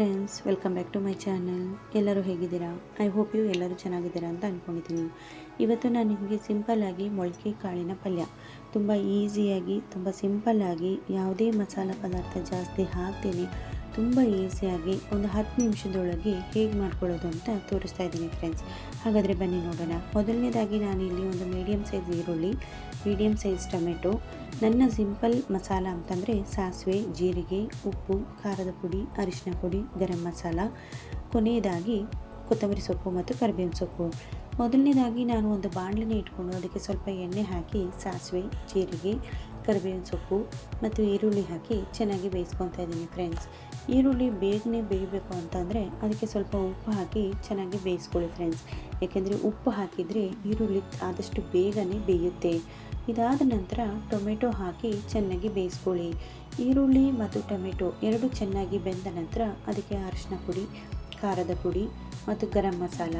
Friends, welcome back to my channel. ಎಲ್ಲರೂ ಹೇಗಿದ್ದೀರಾ? I hope you ಎಲ್ಲರೂ ಚೆನ್ನಾಗಿದ್ದೀರಾ ಅಂತ ಅಂದ್ಕೊಂಡಿದ್ದೀನಿ. ಇವತ್ತು ನಾನು ನಿಮಗೆ ಸಿಂಪಲ್ಲಾಗಿ ಮೊಳಕೆ ಕಾಳಿನ ಪಲ್ಯ ತುಂಬ ಈಸಿಯಾಗಿ, ತುಂಬ ಸಿಂಪಲ್ಲಾಗಿ, ಯಾವುದೇ ಮಸಾಲ ಪದಾರ್ಥ ಜಾಸ್ತಿ ಹಾಕ್ತೀನಿ, ತುಂಬ ಈಸಿಯಾಗಿ ಒಂದು 10 ನಿಮಿಷದೊಳಗೆ ಹೇಗೆ ಮಾಡ್ಕೊಳ್ಳೋದು ಅಂತ ತೋರಿಸ್ತಾ ಇದ್ದೀನಿ ಫ್ರೆಂಡ್ಸ್. ಹಾಗಾದರೆ ಬನ್ನಿ ನೋಡೋಣ. ಮೊದಲನೇದಾಗಿ ನಾನಿಲ್ಲಿ ಒಂದು ಮೀಡಿಯಮ್ ಸೈಜ್ ಈರುಳ್ಳಿ, ಮೀಡಿಯಮ್ ಸೈಜ್ ಟೊಮೆಟೊ, ನನ್ನ ಸಿಂಪಲ್ ಮಸಾಲ ಅಂತಂದರೆ ಸಾಸಿವೆ, ಜೀರಿಗೆ, ಉಪ್ಪು, ಖಾರದ ಪುಡಿ, ಅರಿಶಿನ ಪುಡಿ, ಗರಂ ಮಸಾಲ, ಕೊನೆಯದಾಗಿ ಕೊತ್ತಂಬರಿ ಸೊಪ್ಪು ಮತ್ತು ಕರಿಬೇವಿನ ಸೊಪ್ಪು. ಮೊದಲನೇದಾಗಿ ನಾನು ಒಂದು ಬಾಣಲಿನ ಇಟ್ಕೊಂಡು ಅದಕ್ಕೆ ಸ್ವಲ್ಪ ಎಣ್ಣೆ ಹಾಕಿ ಸಾಸಿವೆ, ಜೀರಿಗೆ, ಕರಿಬೇವಿನ ಸೊಪ್ಪು ಮತ್ತು ಈರುಳ್ಳಿ ಹಾಕಿ ಚೆನ್ನಾಗಿ ಬೇಯಿಸ್ಕೊತಾ ಇದ್ದೀನಿ ಫ್ರೆಂಡ್ಸ್. ಈರುಳ್ಳಿ ಬೇಗನೆ ಬೇಯಬೇಕು ಅಂತಂದರೆ ಅದಕ್ಕೆ ಸ್ವಲ್ಪ ಉಪ್ಪು ಹಾಕಿ ಚೆನ್ನಾಗಿ ಬೇಯಿಸ್ಕೊಳ್ಳಿ ಫ್ರೆಂಡ್ಸ್. ಏಕೆಂದರೆ ಉಪ್ಪು ಹಾಕಿದರೆ ಈರುಳ್ಳಿ ಆದಷ್ಟು ಬೇಗನೆ ಬೇಯುತ್ತೆ. ಇದಾದ ನಂತರ ಟೊಮೆಟೊ ಹಾಕಿ ಚೆನ್ನಾಗಿ ಬೇಯಿಸ್ಕೊಳ್ಳಿ. ಈರುಳ್ಳಿ ಮತ್ತು ಟೊಮೆಟೊ ಎರಡು ಚೆನ್ನಾಗಿ ಬೆಂದ ನಂತರ ಅದಕ್ಕೆ ಅರಿಶಿನ ಪುಡಿ, ಖಾರದ ಪುಡಿ ಮತ್ತು ಗರಂ ಮಸಾಲ,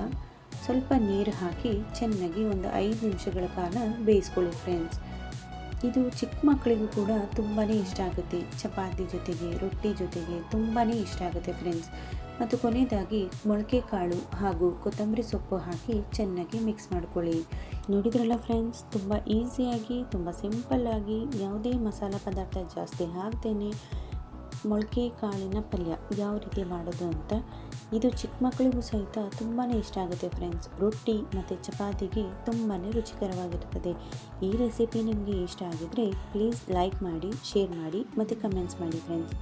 ಸ್ವಲ್ಪ ನೀರು ಹಾಕಿ ಚೆನ್ನಾಗಿ ಒಂದು 5 ನಿಮಿಷಗಳ ಕಾಲ ಬೇಯಿಸ್ಕೊಳ್ಳಿ ಫ್ರೆಂಡ್ಸ್. ಇದು ಚಿಕ್ಕ ಮಕ್ಕಳಿಗೂ ಕೂಡ ತುಂಬಾ ಇಷ್ಟ ಆಗುತ್ತೆ. ಚಪಾತಿ ಜೊತೆಗೆ, ರೊಟ್ಟಿ ಜೊತೆಗೆ ತುಂಬಾ ಇಷ್ಟ ಆಗುತ್ತೆ ಫ್ರೆಂಡ್ಸ್. ಮತ್ತು ಕೊನೆಯದಾಗಿ ಮೊಳಕೆ ಕಾಳು ಹಾಗೂ ಕೊತ್ತಂಬರಿ ಸೊಪ್ಪು ಹಾಕಿ ಚೆನ್ನಾಗಿ ಮಿಕ್ಸ್ ಮಾಡ್ಕೊಳ್ಳಿ. ನೋಡಿದ್ರಲ್ಲ ಫ್ರೆಂಡ್ಸ್, ತುಂಬ ಈಸಿಯಾಗಿ, ತುಂಬ ಸಿಂಪಲ್ಲಾಗಿ, ಯಾವುದೇ ಮಸಾಲ ಪದಾರ್ಥ ಜಾಸ್ತಿ ಹಾಕ್ತೇನೆ ಮೊಳಕೆ ಕಾಳಿನ ಪಲ್ಯ ಯಾವ ರೀತಿ ಮಾಡೋದು ಅಂತ. ಇದು ಚಿಕ್ಕ ಮಕ್ಕಳಿಗೂ ಸಹಿತ ತುಂಬಾ ಇಷ್ಟ ಆಗುತ್ತೆ ಫ್ರೆಂಡ್ಸ್. ರೊಟ್ಟಿ ಮತ್ತು ಚಪಾತಿಗೆ ತುಂಬಾ ರುಚಿಕರವಾಗಿರುತ್ತದೆ. ಈ ರೆಸಿಪಿ ನಿಮಗೆ ಇಷ್ಟ ಆಗಿದ್ದರೆ ಪ್ಲೀಸ್ ಲೈಕ್ ಮಾಡಿ, ಶೇರ್ ಮಾಡಿ ಮತ್ತು ಕಮೆಂಟ್ಸ್ ಮಾಡಿ ಫ್ರೆಂಡ್ಸ್.